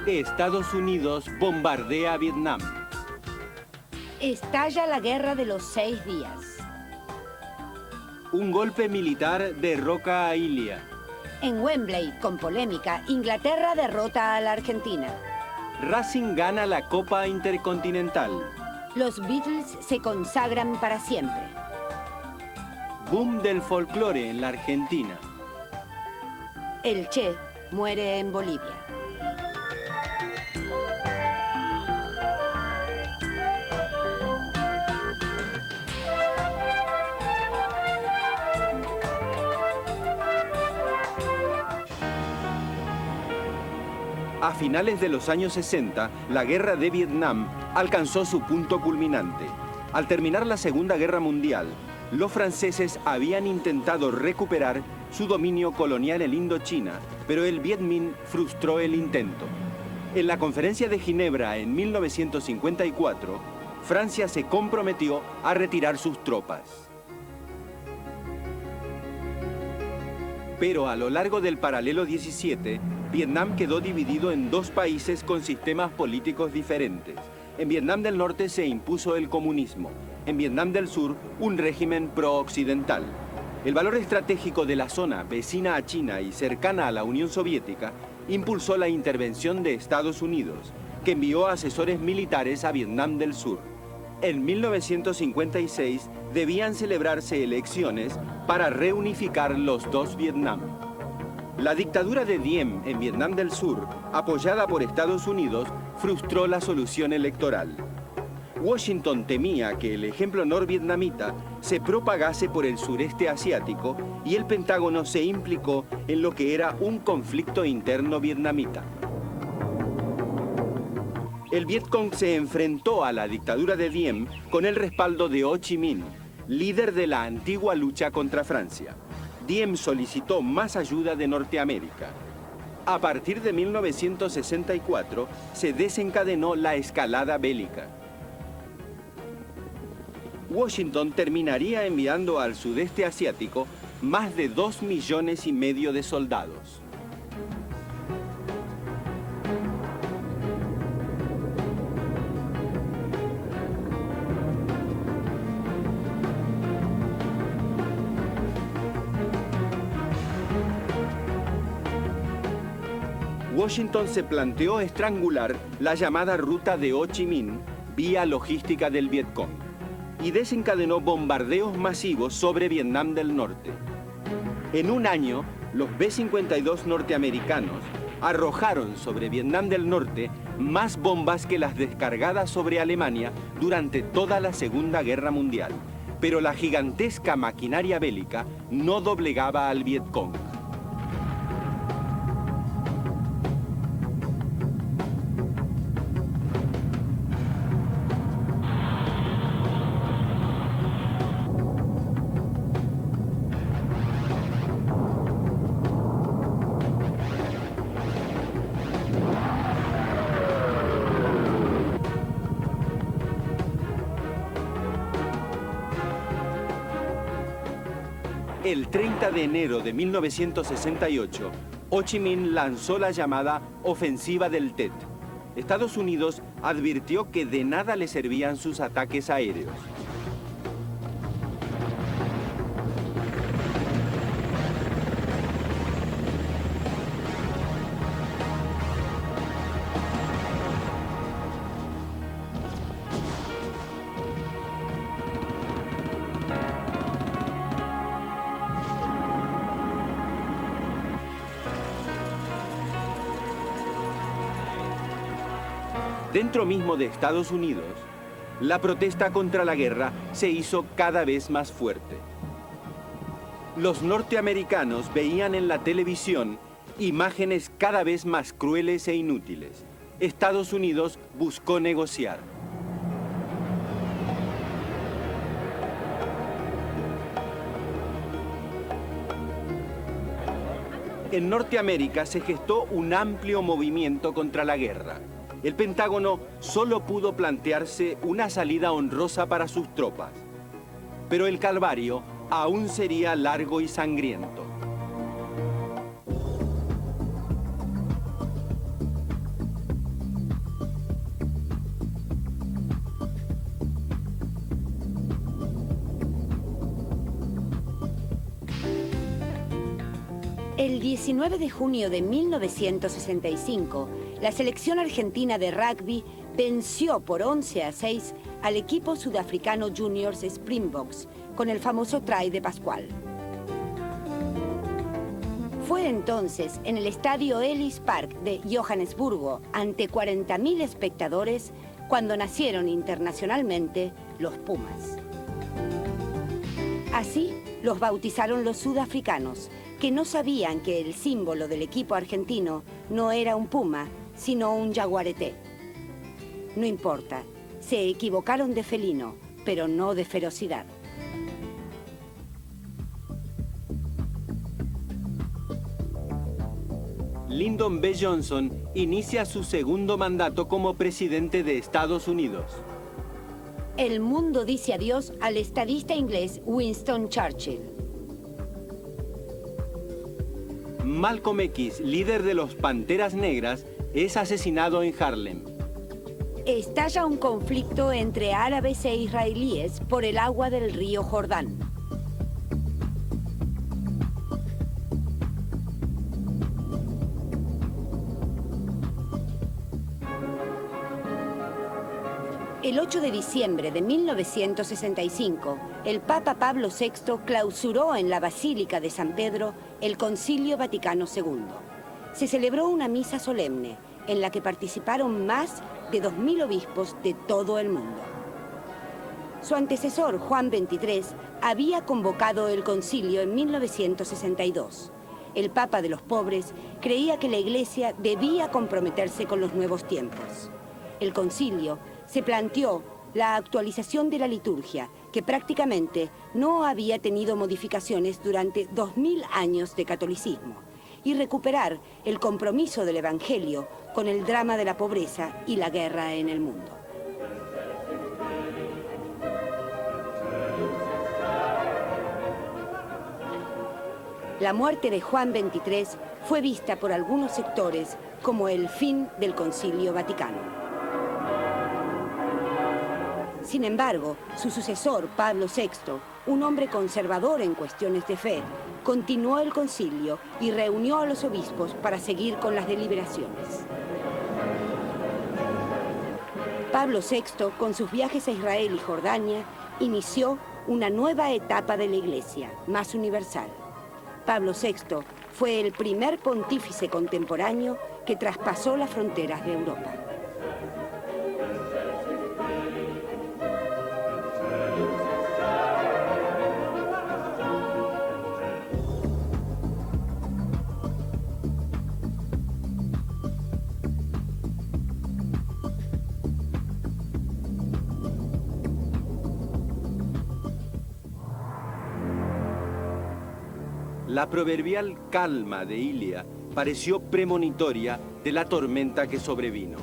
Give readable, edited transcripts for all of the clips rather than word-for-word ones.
Estados Unidos bombardea Vietnam. Estalla la Guerra de los 6 días. Un golpe militar derroca a Ilia. En Wembley, con polémica, Inglaterra derrota a la Argentina. Racing gana la Copa Intercontinental. Los Beatles se consagran para siempre. Boom del folclore en la Argentina. El Che muere en Bolivia. A finales de los años 60, la Guerra de Vietnam alcanzó su punto culminante. Al terminar la Segunda Guerra Mundial, los franceses habían intentado recuperar su dominio colonial en Indochina, pero el Viet Minh frustró el intento. En la Conferencia de Ginebra en 1954, Francia se comprometió a retirar sus tropas. Pero a lo largo del paralelo 17, Vietnam quedó dividido en dos países con sistemas políticos diferentes. En Vietnam del Norte se impuso el comunismo. En Vietnam del Sur, un régimen pro-occidental. El valor estratégico de la zona vecina a China y cercana a la Unión Soviética impulsó la intervención de Estados Unidos, que envió asesores militares a Vietnam del Sur. En 1956 debían celebrarse elecciones para reunificar los dos Vietnam. La dictadura de Diem en Vietnam del Sur, apoyada por Estados Unidos, frustró la solución electoral. Washington temía que el ejemplo norvietnamita se propagase por el sureste asiático y el Pentágono se implicó en lo que era un conflicto interno vietnamita. El Vietcong se enfrentó a la dictadura de Diem con el respaldo de Ho Chi Minh, líder de la antigua lucha contra Francia. Diem solicitó más ayuda de Norteamérica. A partir de 1964 se desencadenó la escalada bélica. Washington terminaría enviando al sudeste asiático más de 2,5 millones de soldados. Washington se planteó estrangular la llamada ruta de Ho Chi Minh, vía logística del Vietcong, y desencadenó bombardeos masivos sobre Vietnam del Norte. En un año, los B-52 norteamericanos arrojaron sobre Vietnam del Norte más bombas que las descargadas sobre Alemania durante toda la Segunda Guerra Mundial. Pero la gigantesca maquinaria bélica no doblegaba al Vietcong. El 30 de enero de 1968, Ho Chi Minh lanzó la llamada Ofensiva del Tet. Estados Unidos advirtió que de nada le servían sus ataques aéreos. Dentro mismo de Estados Unidos, la protesta contra la guerra se hizo cada vez más fuerte. Los norteamericanos veían en la televisión imágenes cada vez más crueles e inútiles. Estados Unidos buscó negociar. En Norteamérica se gestó un amplio movimiento contra la guerra. El Pentágono solo pudo plantearse una salida honrosa para sus tropas. Pero el calvario aún sería largo y sangriento. El 19 de junio de 1965, la selección argentina de rugby venció por 11-6 al equipo sudafricano Juniors Springboks con el famoso try de Pascual. Fue entonces en el estadio Ellis Park de Johannesburgo, ante 40.000 espectadores, cuando nacieron internacionalmente los Pumas. Así los bautizaron los sudafricanos, que no sabían que el símbolo del equipo argentino no era un puma, sino un jaguarete. No importa, se equivocaron de felino, pero no de ferocidad. Lyndon B. Johnson inicia su segundo mandato como presidente de Estados Unidos. El mundo dice adiós al estadista inglés Winston Churchill. Malcolm X, líder de los Panteras Negras, es asesinado en Harlem. Estalla un conflicto entre árabes e israelíes por el agua del río Jordán. El 8 de diciembre de 1965, el Papa Pablo VI clausuró en la Basílica de San Pedro el Concilio Vaticano II. Se celebró una misa solemne en la que participaron más de 2.000 obispos de todo el mundo. Su antecesor, Juan XXIII, había convocado el concilio en 1962. El Papa de los pobres creía que la Iglesia debía comprometerse con los nuevos tiempos. El concilio se planteó la actualización de la liturgia, que prácticamente no había tenido modificaciones durante 2000 años de catolicismo, y recuperar el compromiso del Evangelio con el drama de la pobreza y la guerra en el mundo. La muerte de Juan XXIII fue vista por algunos sectores como el fin del Concilio Vaticano. Sin embargo, su sucesor, Pablo VI, un hombre conservador en cuestiones de fe, continuó el concilio y reunió a los obispos para seguir con las deliberaciones. Pablo VI, con sus viajes a Israel y Jordania, inició una nueva etapa de la Iglesia, más universal. Pablo VI fue el primer pontífice contemporáneo que traspasó las fronteras de Europa. La proverbial calma de Ilia pareció premonitoria de la tormenta que sobrevino.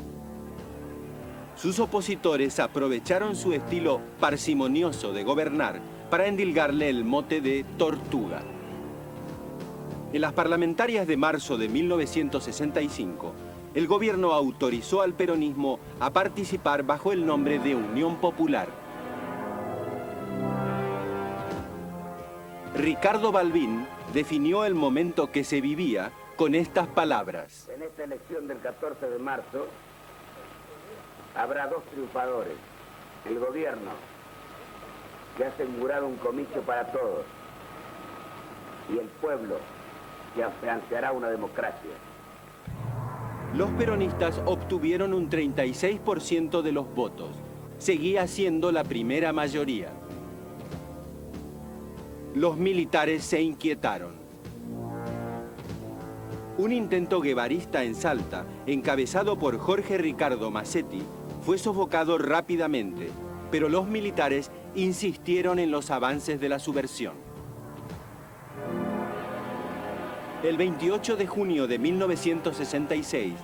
Sus opositores aprovecharon su estilo parsimonioso de gobernar para endilgarle el mote de tortuga. En las parlamentarias de marzo de 1965, el gobierno autorizó al peronismo a participar bajo el nombre de Unión Popular. Ricardo Balbín definió el momento que se vivía con estas palabras. En esta elección del 14 de marzo habrá dos triunfadores. El gobierno, que ha asegurado un comicio para todos, y el pueblo, que planteará una democracia. Los peronistas obtuvieron un 36% de los votos. Seguía siendo la primera mayoría. Los militares se inquietaron. Un intento guevarista en Salta, encabezado por Jorge Ricardo Massetti, fue sofocado rápidamente, pero los militares insistieron en los avances de la subversión. El 28 de junio de 1966,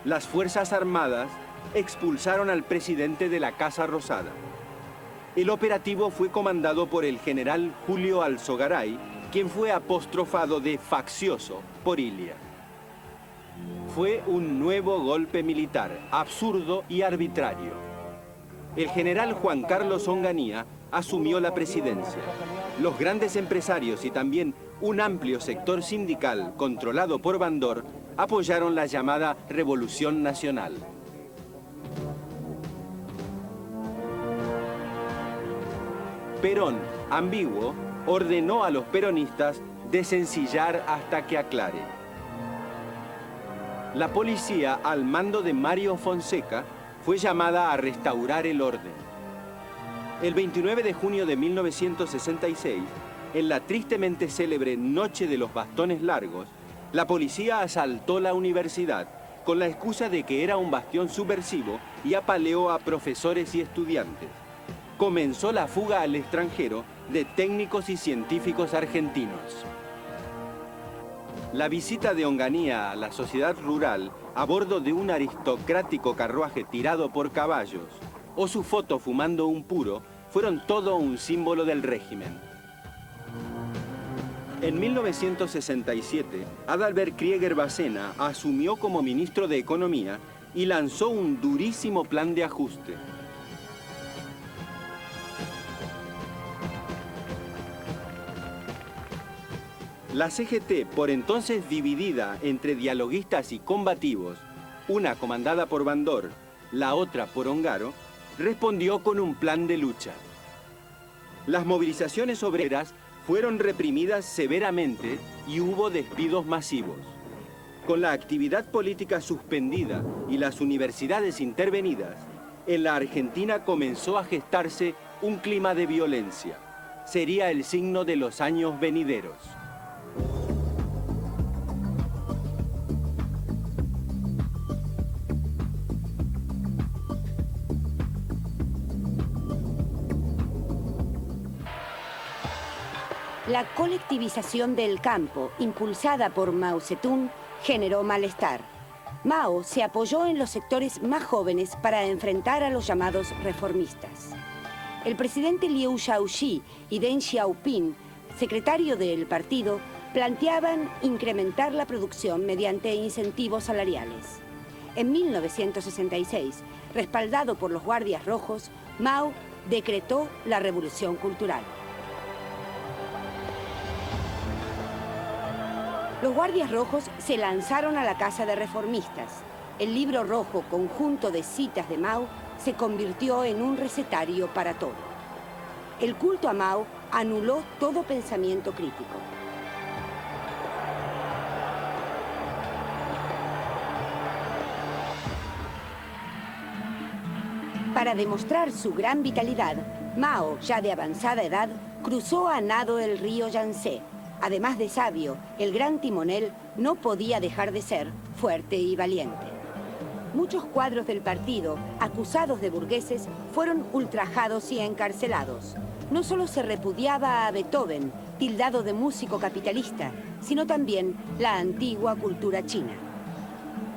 las Fuerzas Armadas expulsaron al presidente de la Casa Rosada. El operativo fue comandado por el general Julio Alzogaray, quien fue apostrofado de faccioso por Ilia. Fue un nuevo golpe militar, absurdo y arbitrario. El general Juan Carlos Onganía asumió la presidencia. Los grandes empresarios y también un amplio sector sindical controlado por Bandor apoyaron la llamada Revolución Nacional. Perón, ambiguo, ordenó a los peronistas desencillar hasta que aclare. La policía, al mando de Mario Fonseca, fue llamada a restaurar el orden. El 29 de junio de 1966, en la tristemente célebre Noche de los Bastones Largos, la policía asaltó la universidad con la excusa de que era un bastión subversivo y apaleó a profesores y estudiantes. Comenzó la fuga al extranjero de técnicos y científicos argentinos. La visita de Onganía a la sociedad rural a bordo de un aristocrático carruaje tirado por caballos o su foto fumando un puro fueron todo un símbolo del régimen. En 1967, Adalbert Krieger Bacena asumió como ministro de Economía y lanzó un durísimo plan de ajuste. La CGT, por entonces dividida entre dialoguistas y combativos, una comandada por Bandor, la otra por Ongaro, respondió con un plan de lucha. Las movilizaciones obreras fueron reprimidas severamente y hubo despidos masivos. Con la actividad política suspendida y las universidades intervenidas, en la Argentina comenzó a gestarse un clima de violencia. Sería el signo de los años venideros. La colectivización del campo, impulsada por Mao Zedong, generó malestar. Mao se apoyó en los sectores más jóvenes para enfrentar a los llamados reformistas. El presidente Liu Shaoqi y Deng Xiaoping, secretario del partido, planteaban incrementar la producción mediante incentivos salariales. En 1966, respaldado por los Guardias Rojos, Mao decretó la Revolución Cultural. Los Guardias Rojos se lanzaron a la casa de reformistas. El libro rojo, conjunto de citas de Mao, se convirtió en un recetario para todo. El culto a Mao anuló todo pensamiento crítico. Para demostrar su gran vitalidad, Mao, ya de avanzada edad, cruzó a nado el río Yangtze. Además de sabio, el gran timonel no podía dejar de ser fuerte y valiente. Muchos cuadros del partido, acusados de burgueses, fueron ultrajados y encarcelados. No solo se repudiaba a Beethoven, tildado de músico capitalista, sino también la antigua cultura china.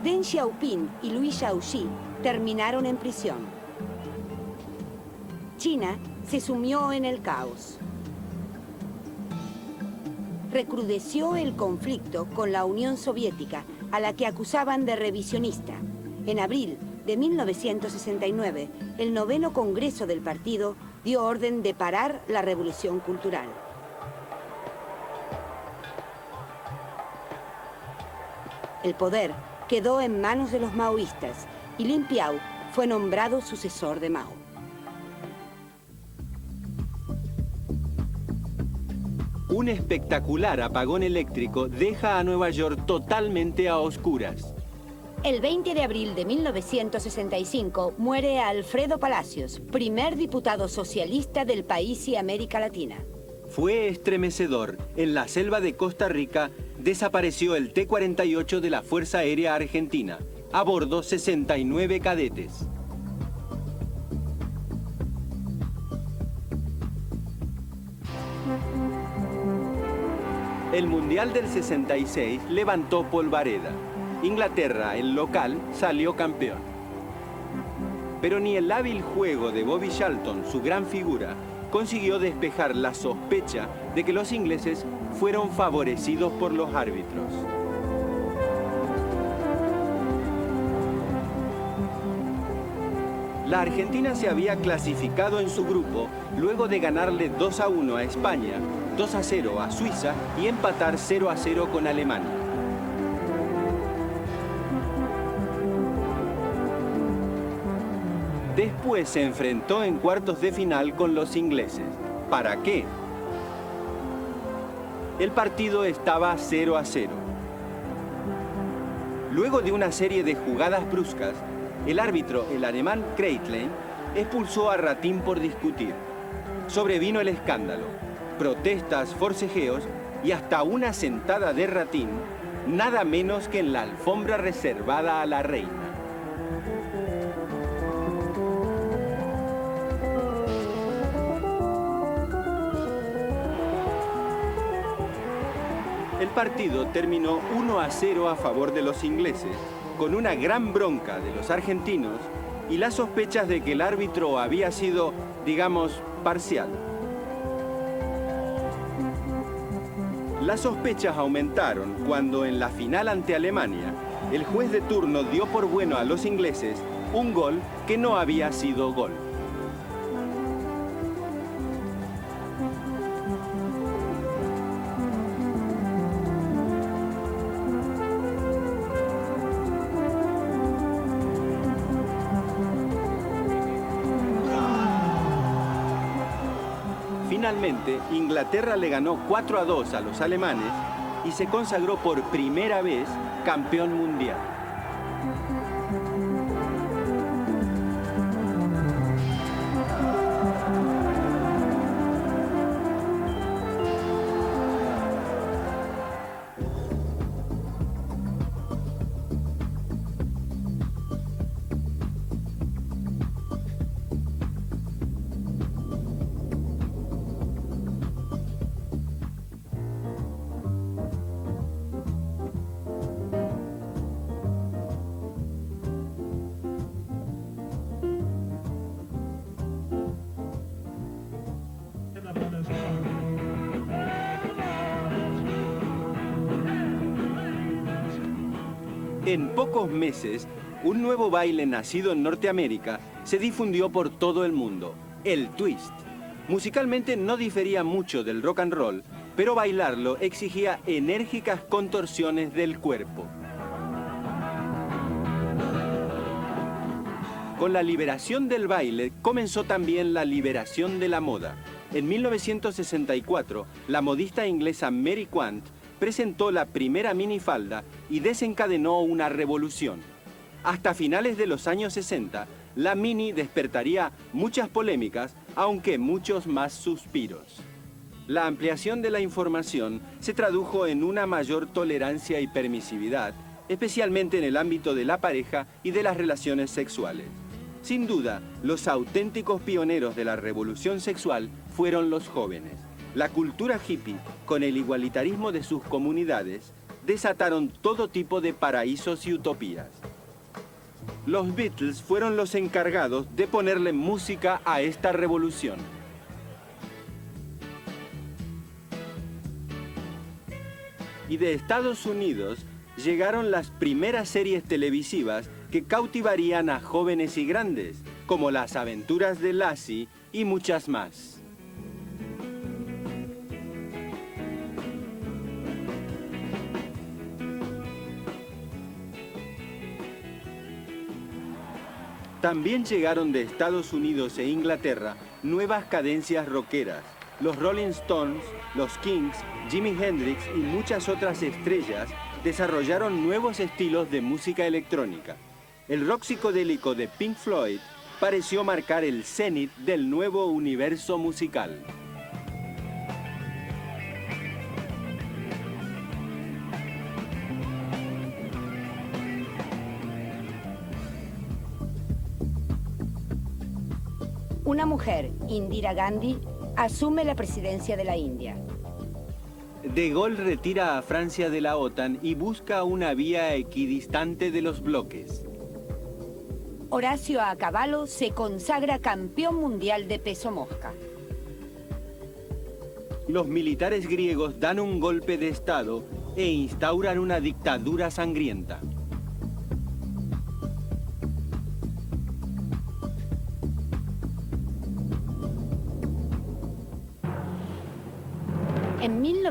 Deng Xiaoping y Liu Shaoqi terminaron en prisión. China se sumió en el caos. Recrudeció el conflicto con la Unión Soviética, a la que acusaban de revisionista. En abril de 1969, el 9º Congreso del partido dio orden de parar la Revolución Cultural. El poder quedó en manos de los maoístas y Lin Piao fue nombrado sucesor de Mao. Un espectacular apagón eléctrico deja a Nueva York totalmente a oscuras. El 20 de abril de 1965 muere Alfredo Palacios, primer diputado socialista del país y América Latina. Fue estremecedor. En la selva de Costa Rica desapareció el T-48 de la Fuerza Aérea Argentina. A bordo 69 cadetes. El Mundial del 66 levantó polvareda. Inglaterra, el local, salió campeón. Pero ni el hábil juego de Bobby Charlton, su gran figura, consiguió despejar la sospecha de que los ingleses fueron favorecidos por los árbitros. La Argentina se había clasificado en su grupo luego de ganarle 2-1 a España, 2-0 a Suiza y empatar 0-0 con Alemania. Después se enfrentó en cuartos de final con los ingleses. ¿Para qué? El partido estaba 0-0. Luego de una serie de jugadas bruscas, el árbitro, el alemán Kreitlein, expulsó a Ratín por discutir. Sobrevino el escándalo, protestas, forcejeos y hasta una sentada de Ratín, nada menos que en la alfombra reservada a la reina. El partido terminó 1-0 a favor de los ingleses, con una gran bronca de los argentinos y las sospechas de que el árbitro había sido, digamos, parcial. Las sospechas aumentaron cuando en la final ante Alemania, el juez de turno dio por bueno a los ingleses un gol que no había sido gol. Finalmente, Inglaterra le ganó 4-2 a los alemanes y se consagró por primera vez campeón mundial. En pocos meses, un nuevo baile nacido en Norteamérica se difundió por todo el mundo, el twist. Musicalmente no difería mucho del rock and roll, pero bailarlo exigía enérgicas contorsiones del cuerpo. Con la liberación del baile comenzó también la liberación de la moda. En 1964, la modista inglesa Mary Quant presentó la primera minifalda y desencadenó una revolución. Hasta finales de los años 60, la mini despertaría muchas polémicas, aunque muchos más suspiros. La ampliación de la información se tradujo en una mayor tolerancia y permisividad, especialmente en el ámbito de la pareja y de las relaciones sexuales. Sin duda, los auténticos pioneros de la revolución sexual fueron los jóvenes. La cultura hippie, con el igualitarismo de sus comunidades, desataron todo tipo de paraísos y utopías. Los Beatles fueron los encargados de ponerle música a esta revolución. Y de Estados Unidos llegaron las primeras series televisivas que cautivarían a jóvenes y grandes, como Las aventuras de Lassie y muchas más. También llegaron de Estados Unidos e Inglaterra nuevas cadencias rockeras. Los Rolling Stones, los Kings, Jimi Hendrix y muchas otras estrellas desarrollaron nuevos estilos de música electrónica. El rock psicodélico de Pink Floyd pareció marcar el cenit del nuevo universo musical. Una mujer, Indira Gandhi, asume la presidencia de la India. De Gaulle retira a Francia de la OTAN y busca una vía equidistante de los bloques. Horacio Acabalo se consagra campeón mundial de peso mosca. Los militares griegos dan un golpe de Estado e instauran una dictadura sangrienta.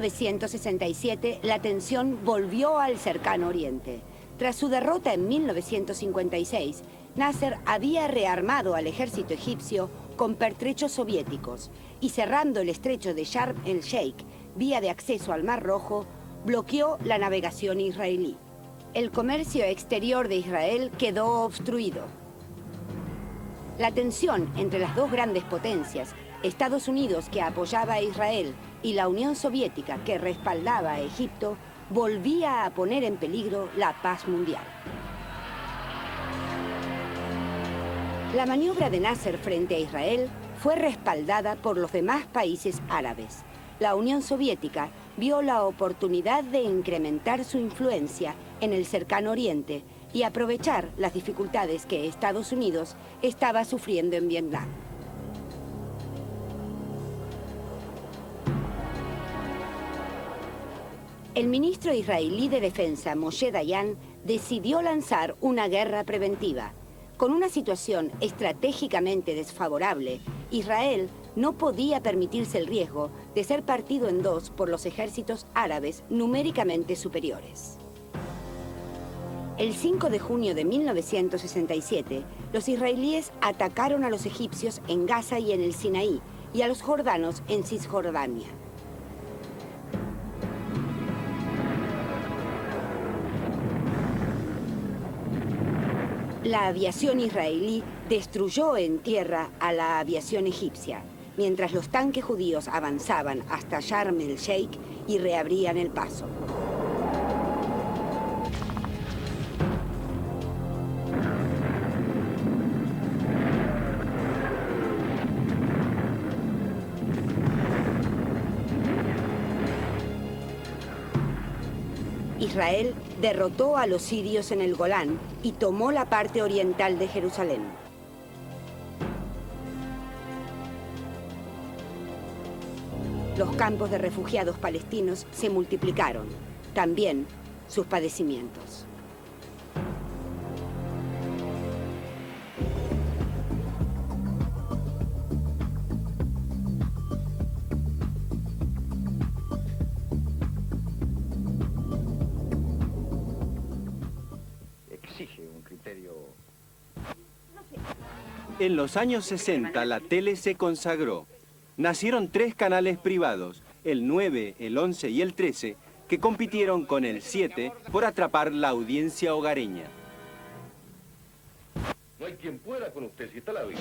1967, la tensión volvió al cercano Oriente. Tras su derrota en 1956, Nasser había rearmado al ejército egipcio con pertrechos soviéticos y cerrando el estrecho de Sharm el-Sheikh, vía de acceso al Mar Rojo, bloqueó la navegación israelí. El comercio exterior de Israel quedó obstruido. La tensión entre las dos grandes potencias, Estados Unidos, que apoyaba a Israel, y la Unión Soviética, que respaldaba a Egipto, volvía a poner en peligro la paz mundial. La maniobra de Nasser frente a Israel fue respaldada por los demás países árabes. La Unión Soviética vio la oportunidad de incrementar su influencia en el cercano Oriente y aprovechar las dificultades que Estados Unidos estaba sufriendo en Vietnam. El ministro israelí de Defensa, Moshe Dayan, decidió lanzar una guerra preventiva. Con una situación estratégicamente desfavorable, Israel no podía permitirse el riesgo de ser partido en dos por los ejércitos árabes numéricamente superiores. El 5 de junio de 1967, los israelíes atacaron a los egipcios en Gaza y en el Sinaí, y a los jordanos en Cisjordania. La aviación israelí destruyó en tierra a la aviación egipcia, mientras los tanques judíos avanzaban hasta Sharm el-Sheikh y reabrían el paso. Israel derrotó a los sirios en el Golán y tomó la parte oriental de Jerusalén. Los campos de refugiados palestinos se multiplicaron, también sus padecimientos. En los años 60 la tele se consagró. Nacieron 3 canales privados, el 9, el 11 y el 13, que compitieron con el 7 por atrapar la audiencia hogareña. No hay quien pueda con usted, si está la vida.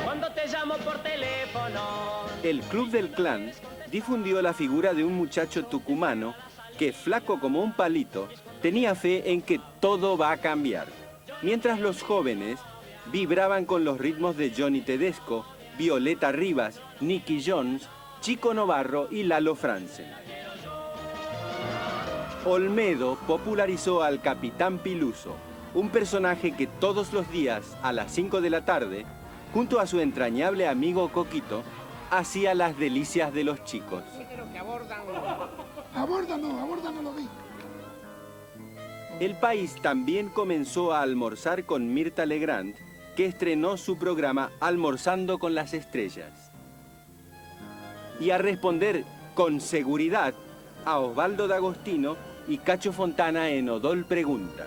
Cuando te llamo por teléfono. El Club del Clan difundió la figura de un muchacho tucumano que, flaco como un palito, tenía fe en que todo va a cambiar. Mientras los jóvenes vibraban con los ritmos de Johnny Tedesco, Violeta Rivas, Nicky Jones, Chico Novarro y Lalo Franzen. Olmedo popularizó al Capitán Piluso, un personaje que todos los días a las 5 de la tarde, junto a su entrañable amigo Coquito, hacía las delicias de los chicos. Aborda no lo vi. El país también comenzó a almorzar con Mirta Legrand, que estrenó su programa Almorzando con las Estrellas. Y a responder con seguridad a Osvaldo D'Agostino y Cacho Fontana en Odol Pregunta.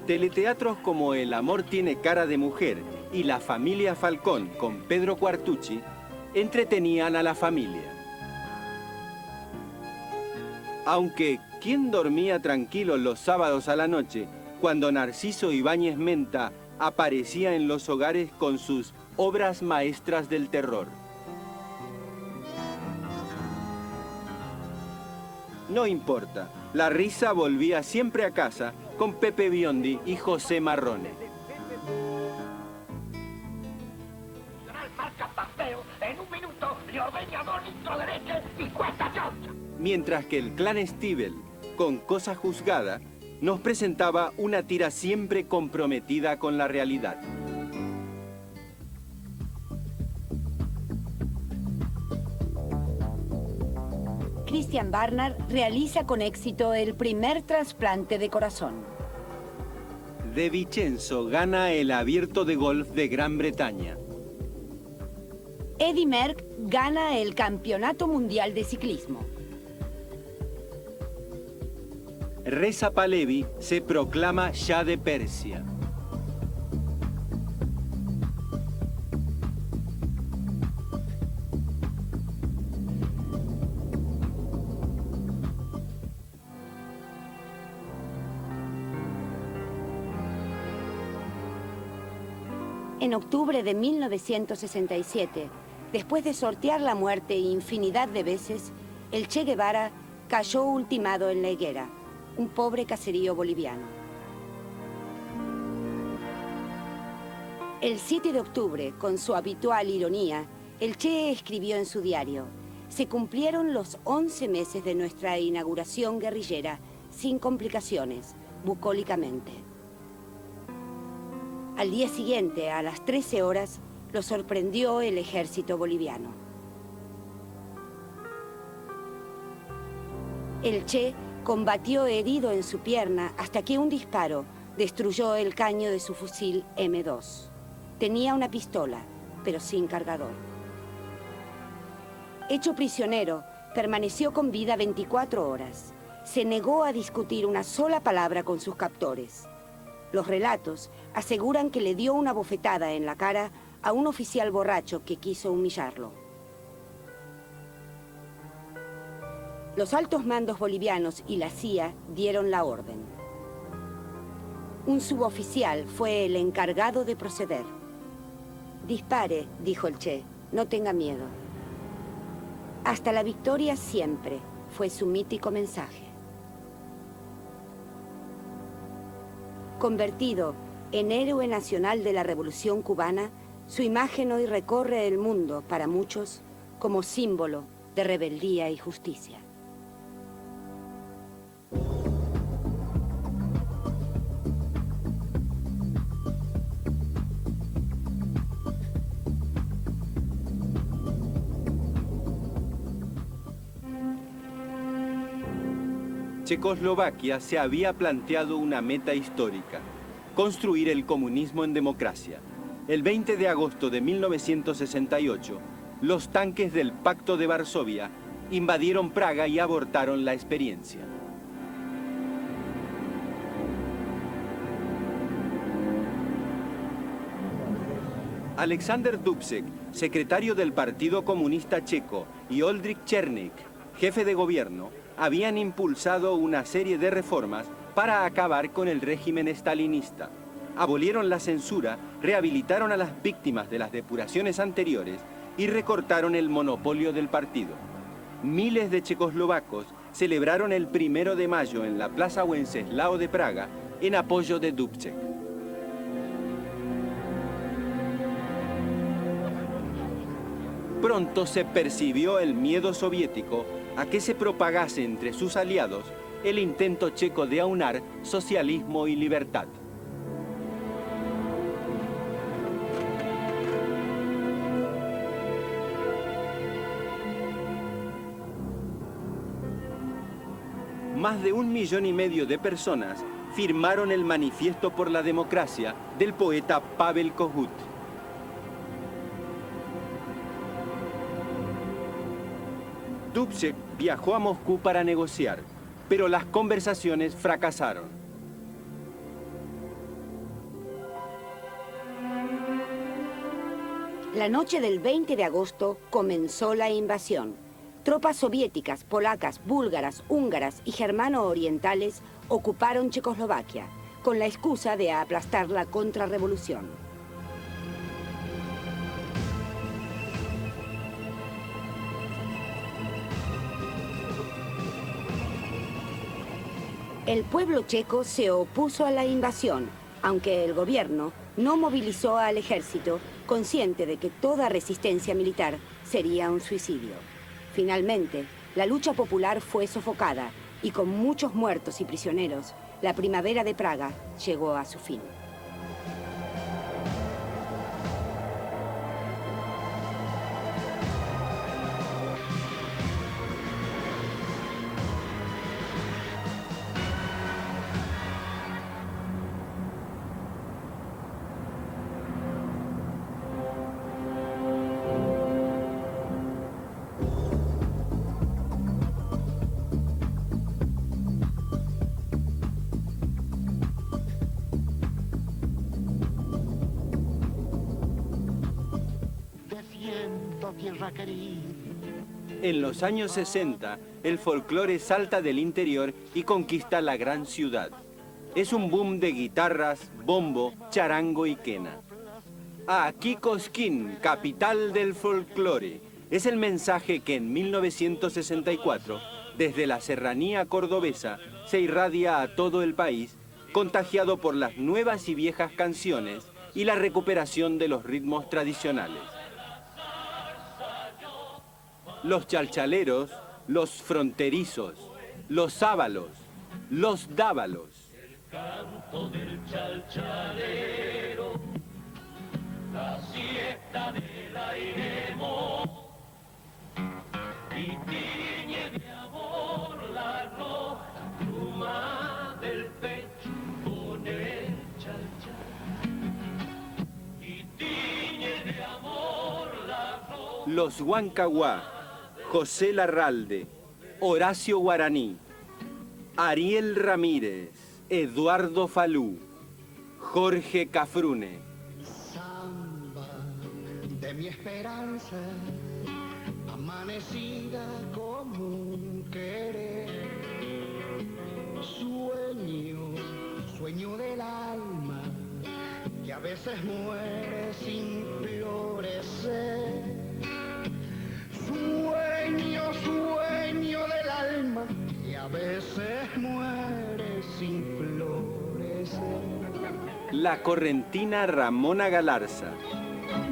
Teleteatros como El amor tiene cara de mujer y La familia Falcón con Pedro Quartucci entretenían a la familia. Aunque, ¿quién dormía tranquilo los sábados a la noche cuando Narciso Ibáñez Menta aparecía en los hogares con sus obras maestras del terror? No importa, la risa volvía siempre a casa con Pepe Biondi y José Marrone. Mientras que el Clan Stivel, con Cosa Juzgada, nos presentaba una tira siempre comprometida con la realidad. Christian Barnard realiza con éxito el primer trasplante de corazón. De Vicenzo gana el Abierto de Golf de Gran Bretaña. Eddy Merckx gana el Campeonato Mundial de Ciclismo. Reza Pahlavi se proclama Shah de Persia. En octubre de 1967, después de sortear la muerte infinidad de veces, el Che Guevara cayó ultimado en La Higuera, un pobre caserío boliviano. El 7 de octubre, con su habitual ironía, el Che escribió en su diario: se cumplieron los 11 meses de nuestra inauguración guerrillera, sin complicaciones, bucólicamente. Al día siguiente, a las 13 horas, lo sorprendió el ejército boliviano. El Che combatió herido en su pierna hasta que un disparo destruyó el caño de su fusil M2. Tenía una pistola, pero sin cargador. Hecho prisionero, permaneció con vida 24 horas. Se negó a discutir una sola palabra con sus captores. Los relatos aseguran que le dio una bofetada en la cara a un oficial borracho que quiso humillarlo. Los altos mandos bolivianos y la CIA dieron la orden. Un suboficial fue el encargado de proceder. Dispare, dijo el Che, no tenga miedo. Hasta la victoria siempre, fue su mítico mensaje. Convertido en héroe nacional de la Revolución Cubana, su imagen hoy recorre el mundo, para muchos, como símbolo de rebeldía y justicia. Checoslovaquia se había planteado una meta histórica: construir el comunismo en democracia. El 20 de agosto de 1968, los tanques del Pacto de Varsovia invadieron Praga y abortaron la experiencia. Alexander Dubček, secretario del Partido Comunista Checo, y Oldřich Černík, jefe de gobierno, habían impulsado una serie de reformas para acabar con el régimen stalinista. Abolieron la censura, rehabilitaron a las víctimas de las depuraciones anteriores y recortaron el monopolio del partido. Miles de checoslovacos celebraron el 1 de mayo en la Plaza Wenceslao de Praga en apoyo de Dubček. Pronto se percibió el miedo soviético a que se propagase entre sus aliados el intento checo de aunar socialismo y libertad. Más de 1,5 millones de personas firmaron el Manifiesto por la Democracia del poeta Pavel Kohut. Dubček viajó a Moscú para negociar, pero las conversaciones fracasaron. La noche del 20 de agosto comenzó la invasión. Tropas soviéticas, polacas, búlgaras, húngaras y germano-orientales ocuparon Checoslovaquia, con la excusa de aplastar la contrarrevolución. El pueblo checo se opuso a la invasión, aunque el gobierno no movilizó al ejército, consciente de que toda resistencia militar sería un suicidio. Finalmente, la lucha popular fue sofocada y con muchos muertos y prisioneros, la primavera de Praga llegó a su fin. siento, tierra querida. En los años 60, el folclore salta del interior y conquista la gran ciudad. Es un boom de guitarras, bombo, charango y quena. Aquí Cosquín, capital del folclore. Es el mensaje que en 1964, desde la serranía cordobesa, se irradia a todo el país, contagiado por las nuevas y viejas canciones y la recuperación de los ritmos tradicionales. Los chalchaleros, los fronterizos, los sábalos, los dávalos. Canto del chalchalero, la siesta del aire mo, y tiñe de amor la roja pluma del pecho con el chalchal, y tiñe de amor la roja. Los Huancahuá, José Larralde, Horacio Guaraní, Ariel Ramírez, Eduardo Falú, Jorge Cafrune. Samba de mi esperanza, amanecida como un querer. Sueño, sueño del alma, que a veces muere sin florecer. Sueño, sueño del alma, que a veces muere sin florecer. La correntina Ramona Galarza.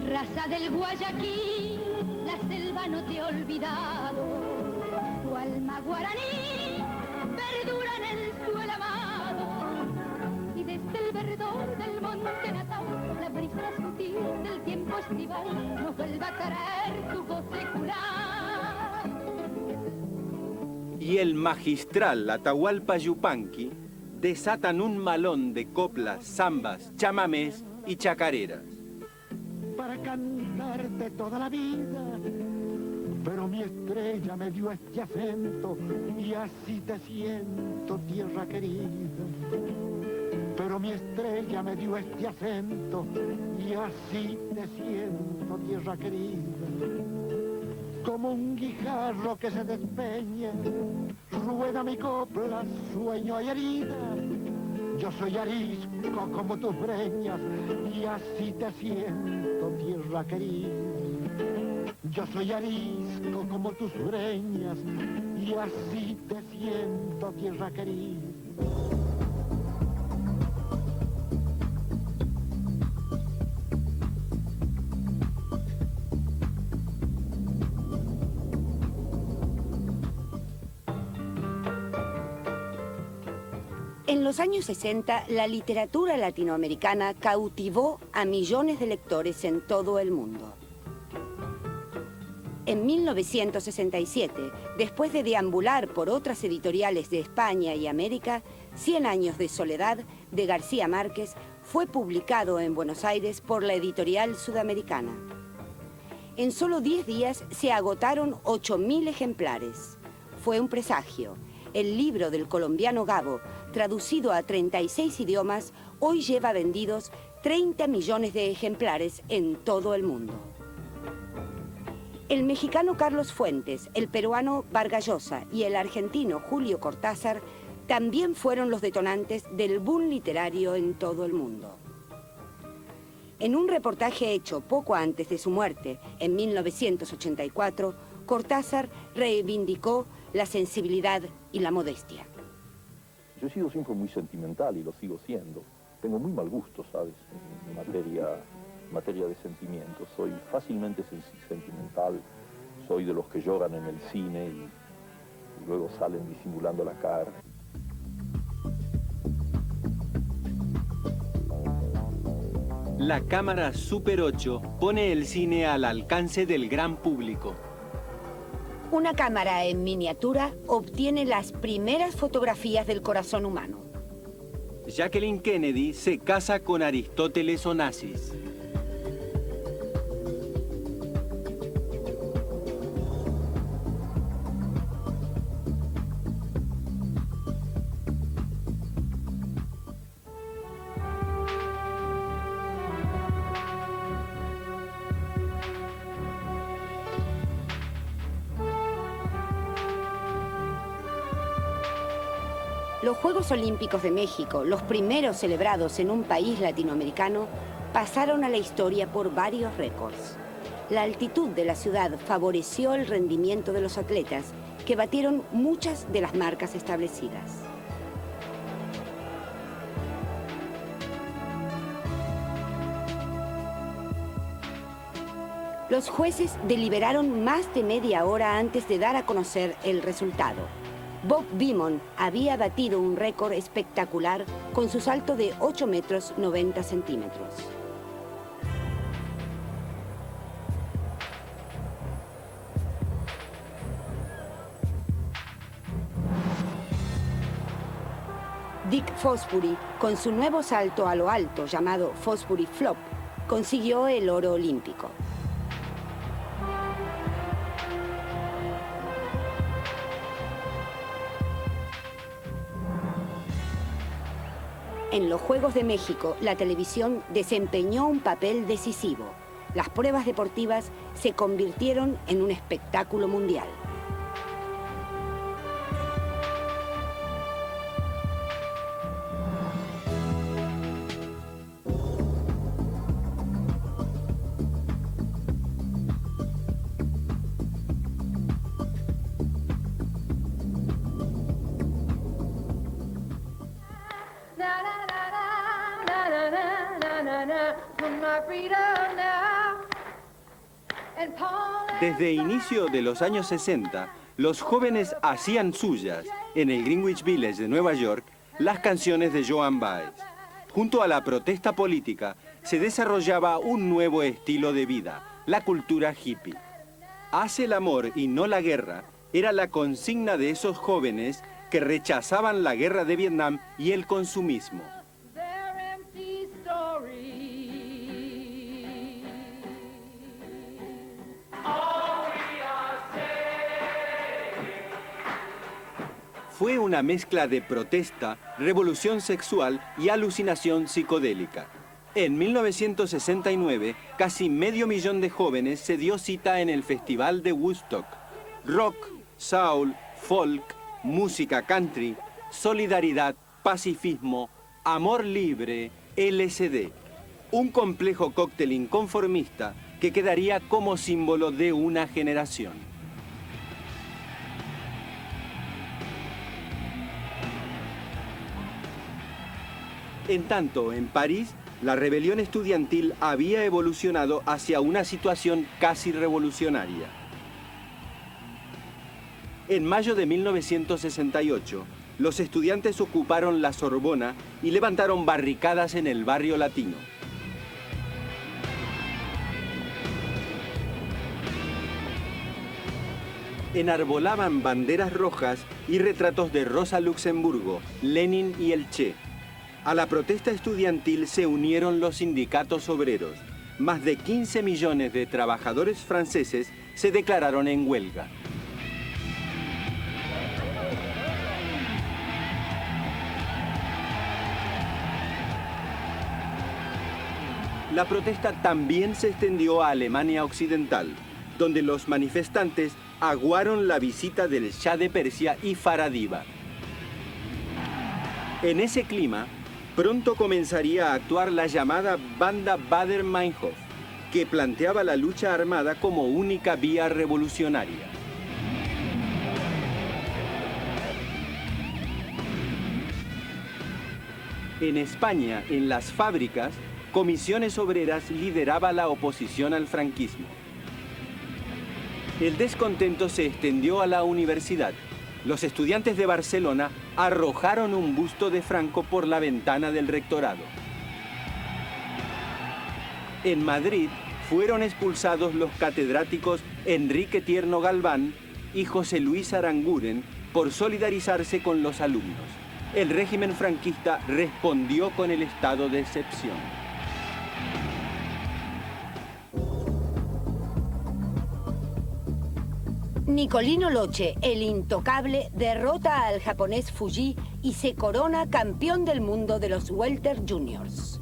Raza del Guayaquil, la selva no te ha olvidado. Tu alma guaraní perdura en el suelo amado. Y desde el verdor del monte natal, la brisa sutil del tiempo estival nos vuelve a traer tu voz secular. Y el magistral Atahualpa Yupanqui desatan un malón de coplas, zambas, chamamés y chacareras. Para cantarte toda la vida, pero mi estrella me dio este acento y así te siento, tierra querida. Pero mi estrella me dio este acento y así te siento, tierra querida. Como un guijarro que se despeña, rueda mi copla, sueño y herida. Yo soy arisco como tus breñas y así te siento, tierra querida. Yo soy arisco como tus breñas y así te siento, tierra querida. En los años 60, la literatura latinoamericana cautivó a millones de lectores en todo el mundo. En 1967, después de deambular por otras editoriales de España y América, 100 años de soledad, de García Márquez, fue publicado en Buenos Aires por la editorial sudamericana. En solo 10 días se agotaron 8.000 ejemplares. Fue un presagio. El libro del colombiano Gabo, traducido a 36 idiomas, hoy lleva vendidos 30 millones de ejemplares en todo el mundo. El mexicano Carlos Fuentes, el peruano Vargas Llosa y el argentino Julio Cortázar también fueron los detonantes del boom literario en todo el mundo. En un reportaje hecho poco antes de su muerte, en 1984, Cortázar reivindicó la sensibilidad y la modestia. Yo he sido siempre muy sentimental y lo sigo siendo. Tengo muy mal gusto, ¿sabes? En materia de sentimientos. Soy fácilmente sentimental. Soy de los que lloran en el cine y luego salen disimulando la cara. La cámara Super 8 pone el cine al alcance del gran público. Una cámara en miniatura obtiene las primeras fotografías del corazón humano. Jacqueline Kennedy se casa con Aristóteles Onassis. Los Juegos Olímpicos de México, los primeros celebrados en un país latinoamericano, pasaron a la historia por varios récords. La altitud de la ciudad favoreció el rendimiento de los atletas, que batieron muchas de las marcas establecidas. Los jueces deliberaron más de media hora antes de dar a conocer el resultado. Bob Beamon había batido un récord espectacular con su salto de 8 metros 90 centímetros. Dick Fosbury, con su nuevo salto a lo alto llamado Fosbury Flop, consiguió el oro olímpico. En los Juegos de México, la televisión desempeñó un papel decisivo. Las pruebas deportivas se convirtieron en un espectáculo mundial. Desde inicio de los años 60, los jóvenes hacían suyas, en el Greenwich Village de Nueva York, las canciones de Joan Baez. Junto a la protesta política, se desarrollaba un nuevo estilo de vida, la cultura hippie. Haz el amor y no la guerra era la consigna de esos jóvenes que rechazaban la guerra de Vietnam y el consumismo. Fue una mezcla de protesta, revolución sexual y alucinación psicodélica. En 1969, casi 500.000 de jóvenes se dio cita en el Festival de Woodstock. Rock, soul, folk, música country, solidaridad, pacifismo, amor libre, LSD. Un complejo cóctel inconformista que quedaría como símbolo de una generación. En tanto, en París, la rebelión estudiantil había evolucionado hacia una situación casi revolucionaria. En mayo de 1968, los estudiantes ocuparon la Sorbona y levantaron barricadas en el barrio latino. Enarbolaban banderas rojas y retratos de Rosa Luxemburgo, Lenin y el Che. A la protesta estudiantil se unieron los sindicatos obreros. Más de 15 millones de trabajadores franceses se declararon en huelga. La protesta también se extendió a Alemania Occidental, donde los manifestantes aguaron la visita del Shah de Persia y Faradiva. En ese clima, pronto comenzaría a actuar la llamada Banda Baader-Meinhof, que planteaba la lucha armada como única vía revolucionaria. En España, en las fábricas, Comisiones Obreras lideraba la oposición al franquismo. El descontento se extendió a la universidad. Los estudiantes de Barcelona arrojaron un busto de Franco por la ventana del rectorado. En Madrid fueron expulsados los catedráticos Enrique Tierno Galván y José Luis Aranguren por solidarizarse con los alumnos. El régimen franquista respondió con el estado de excepción. Nicolino Loche, el intocable, derrota al japonés Fuji y se corona campeón del mundo de los Welter Juniors.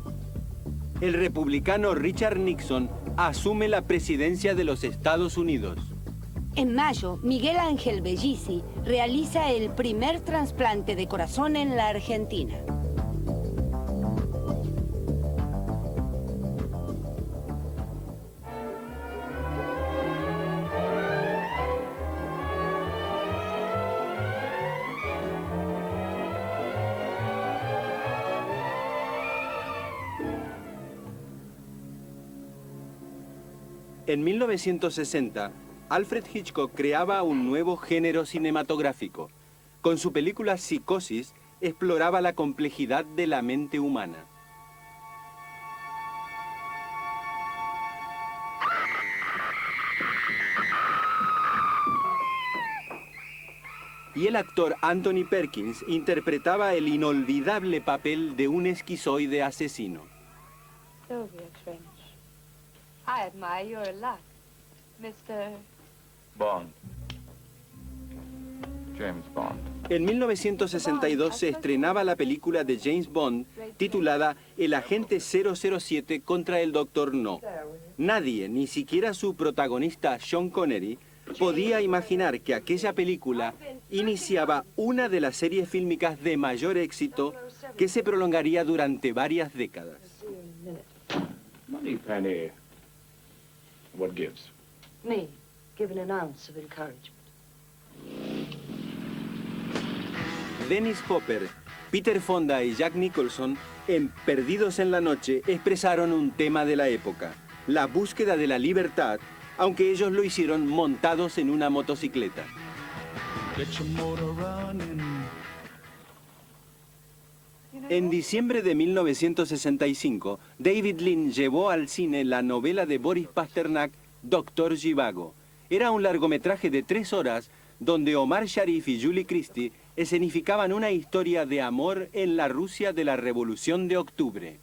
El republicano Richard Nixon asume la presidencia de los Estados Unidos. En mayo, Miguel Ángel Bellisi realiza el primer trasplante de corazón en la Argentina. En 1960, Alfred Hitchcock creaba un nuevo género cinematográfico. Con su película Psicosis, exploraba la complejidad de la mente humana. Y el actor Anthony Perkins interpretaba el inolvidable papel de un esquizoide asesino. Sylvia Trench, I admire your luck, Mr. Bond. James Bond. En 1962 se estrenaba la película de James Bond titulada El agente 007 contra el Dr. No. Nadie, ni siquiera su protagonista Sean Connery, podía imaginar que aquella película iniciaba una de las series fílmicas de mayor éxito que se prolongaría durante varias décadas. Money, Penny. What gives? Me, given an ounce of encouragement. Dennis Hopper, Peter Fonda y Jack Nicholson, en Perdidos en la Noche, expresaron un tema de la época, la búsqueda de la libertad, aunque ellos lo hicieron montados en una motocicleta. En diciembre de 1965, David Lean llevó al cine la novela de Boris Pasternak, Doctor Zhivago. Era un largometraje de 3 horas donde Omar Sharif y Julie Christie escenificaban una historia de amor en la Rusia de la Revolución de Octubre.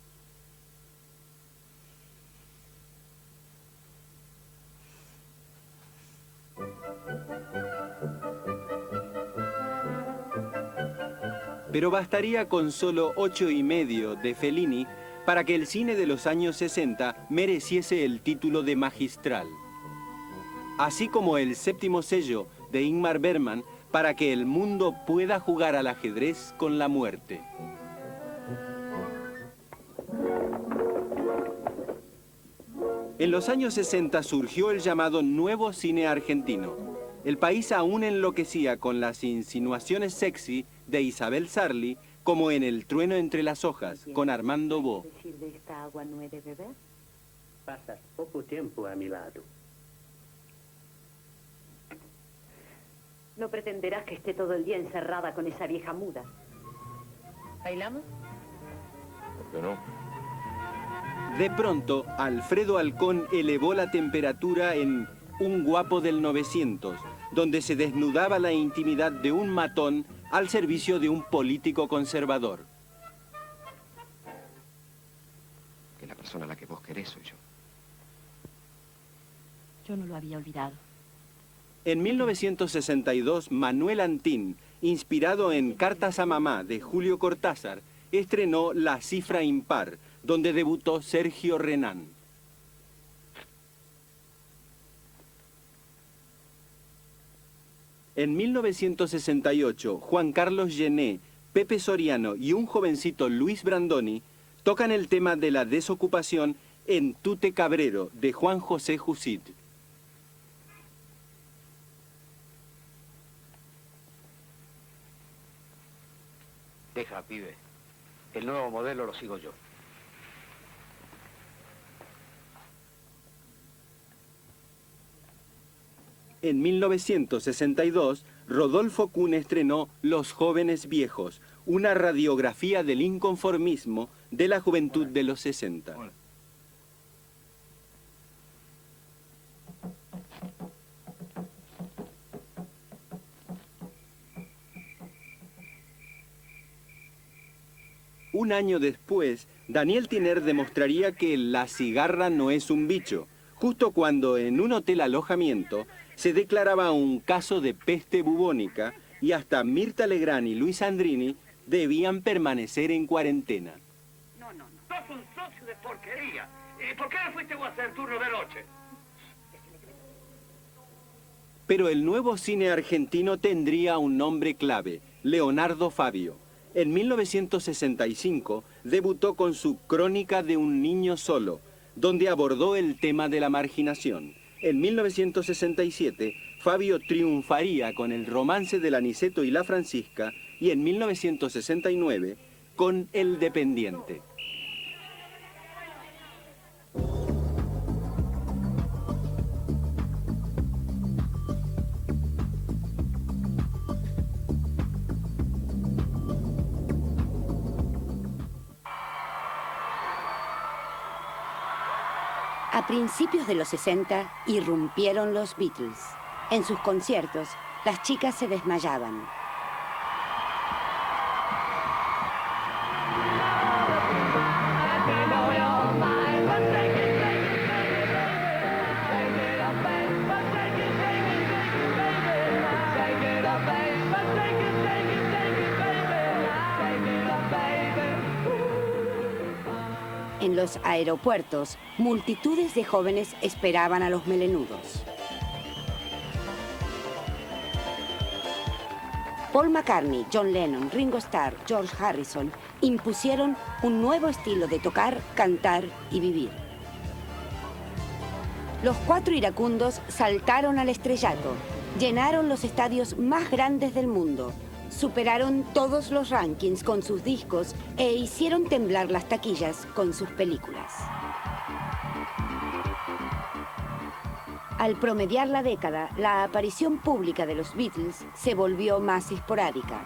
Pero bastaría con solo 8,5 de Fellini para que el cine de los años 60 mereciese el título de magistral. Así como el séptimo sello de Ingmar Bergman para que el mundo pueda jugar al ajedrez con la muerte. En los años 60 surgió el llamado Nuevo Cine Argentino. El país aún enloquecía con las insinuaciones sexy de Isabel Sarli, como en El trueno entre las hojas, con Armando Bo. ¿Decir de esta agua no he de beber? Pasas poco tiempo a mi lado. No pretenderás que esté todo el día encerrada con esa vieja muda. ¿Bailamos? ¿Por qué no? De pronto, Alfredo Alcón elevó la temperatura en Un guapo del 900, donde se desnudaba la intimidad de un matón al servicio de un político conservador. Que la persona a la que vos querés soy yo. Yo no lo había olvidado. En 1962, Manuel Antín, inspirado en Cartas a Mamá de Julio Cortázar, estrenó La cifra impar, donde debutó Sergio Renán. En 1968, Juan Carlos Gené, Pepe Soriano y un jovencito Luis Brandoni tocan el tema de la desocupación en Tute Cabrero, de Juan José Jusid. Deja, pibe. El nuevo modelo lo sigo yo. En 1962, Rodolfo Kuhn estrenó Los jóvenes viejos, una radiografía del inconformismo de la juventud de los 60. Un año después, Daniel Tiner demostraría que la cigarra no es un bicho, justo cuando en un hotel alojamiento se declaraba un caso de peste bubónica y hasta Mirta Legrand y Luis Andrini debían permanecer en cuarentena. No. Sos un socio de porquería. ¿Por qué no fuiste vos a hacer turno de noche? Pero el nuevo cine argentino tendría un nombre clave, Leonardo Fabio. En 1965 debutó con su Crónica de un niño solo, donde abordó el tema de la marginación. En 1967, Fabio triunfaría con El romance del Aniceto y la Francisca y en 1969 con El dependiente. A principios de los 60 irrumpieron los Beatles. En sus conciertos, las chicas se desmayaban. En los aeropuertos, multitudes de jóvenes esperaban a los melenudos. Paul McCartney, John Lennon, Ringo Starr, George Harrison impusieron un nuevo estilo de tocar, cantar y vivir. Los cuatro iracundos saltaron al estrellato, llenaron los estadios más grandes del mundo, superaron todos los rankings con sus discos e hicieron temblar las taquillas con sus películas. Al promediar la década, la aparición pública de los Beatles se volvió más esporádica.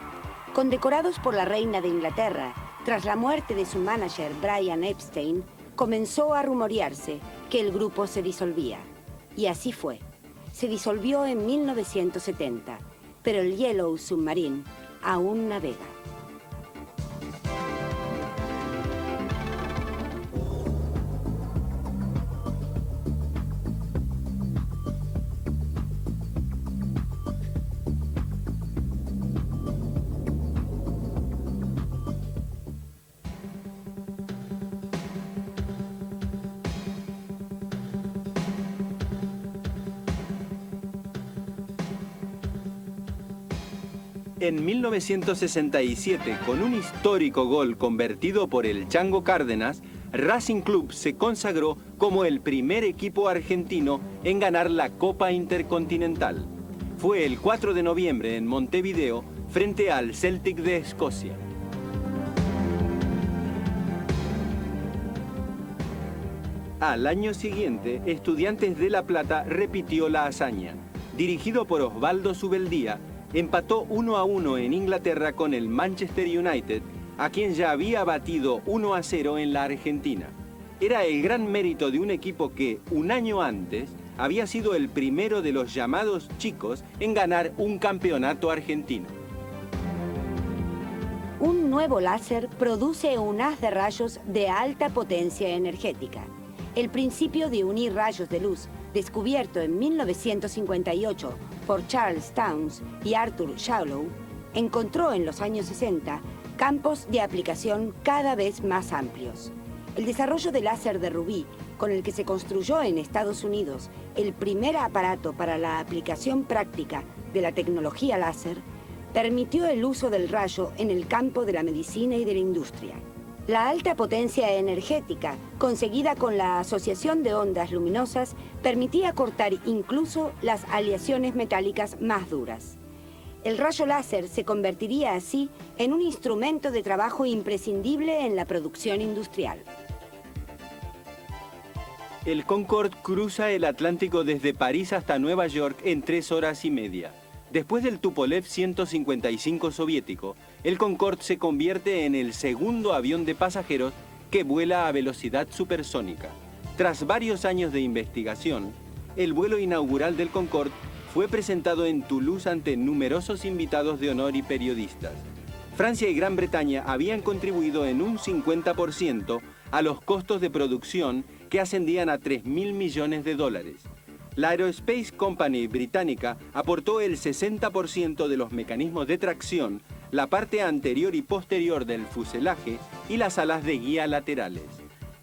Condecorados por la reina de Inglaterra, tras la muerte de su manager Brian Epstein, comenzó a rumorearse que el grupo se disolvía. Y así fue. Se disolvió en 1970, pero el Yellow Submarine aún navega. En 1967, con un histórico gol convertido por el Chango Cárdenas, Racing Club se consagró como el primer equipo argentino en ganar la Copa Intercontinental. Fue el 4 de noviembre en Montevideo, frente al Celtic de Escocia. Al año siguiente, Estudiantes de La Plata repitió la hazaña. Dirigido por Osvaldo Subeldía, empató 1-1 en Inglaterra con el Manchester United, a quien ya había batido 1-0 en la Argentina. Era el gran mérito de un equipo que, un año antes, había sido el primero de los llamados chicos en ganar un campeonato argentino. Un nuevo láser produce un haz de rayos de alta potencia energética. El principio de unir rayos de luz, descubierto en 1958 por Charles Townes y Arthur Shallow, encontró en los años 60 campos de aplicación cada vez más amplios. El desarrollo del láser de rubí, con el que se construyó en Estados Unidos el primer aparato para la aplicación práctica de la tecnología láser, permitió el uso del rayo en el campo de la medicina y de la industria. La alta potencia energética, conseguida con la asociación de ondas luminosas, permitía cortar incluso las aleaciones metálicas más duras. El rayo láser se convertiría así en un instrumento de trabajo imprescindible en la producción industrial. El Concorde cruza el Atlántico desde París hasta Nueva York en 3 horas y media. Después del Tupolev 155 soviético, el Concorde se convierte en el segundo avión de pasajeros que vuela a velocidad supersónica. Tras varios años de investigación, el vuelo inaugural del Concorde fue presentado en Toulouse ante numerosos invitados de honor y periodistas. Francia y Gran Bretaña habían contribuido en un 50% a los costos de producción que ascendían a 3.000 millones de dólares. La Aerospace Company británica aportó el 60% de los mecanismos de tracción, la parte anterior y posterior del fuselaje y las alas de guía laterales.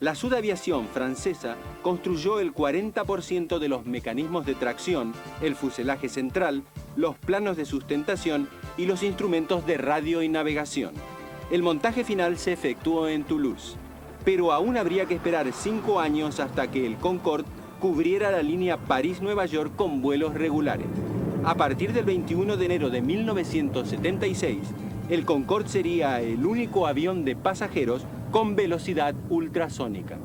La Sudaviación francesa construyó el 40% de los mecanismos de tracción, el fuselaje central, los planos de sustentación y los instrumentos de radio y navegación. El montaje final se efectuó en Toulouse, pero aún habría que esperar 5 años hasta que el Concorde cubriera la línea París-Nueva York con vuelos regulares. A partir del 21 de enero de 1976, el Concorde sería el único avión de pasajeros con velocidad ultrasónica.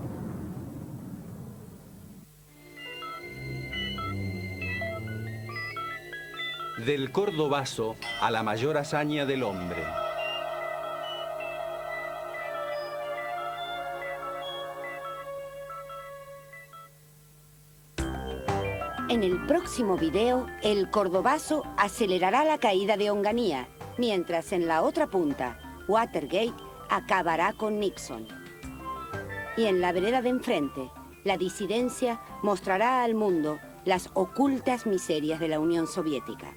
Del cordobazo a la mayor hazaña del hombre. En el próximo video, el cordobazo acelerará la caída de Onganía, mientras en la otra punta, Watergate acabará con Nixon. Y en la vereda de enfrente, la disidencia mostrará al mundo las ocultas miserias de la Unión Soviética.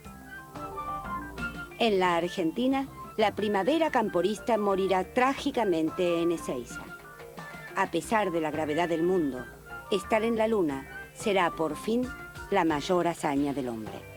En la Argentina, la primavera camporista morirá trágicamente en Ezeiza. A pesar de la gravedad del mundo, estar en la luna será por fin la mayor hazaña del hombre.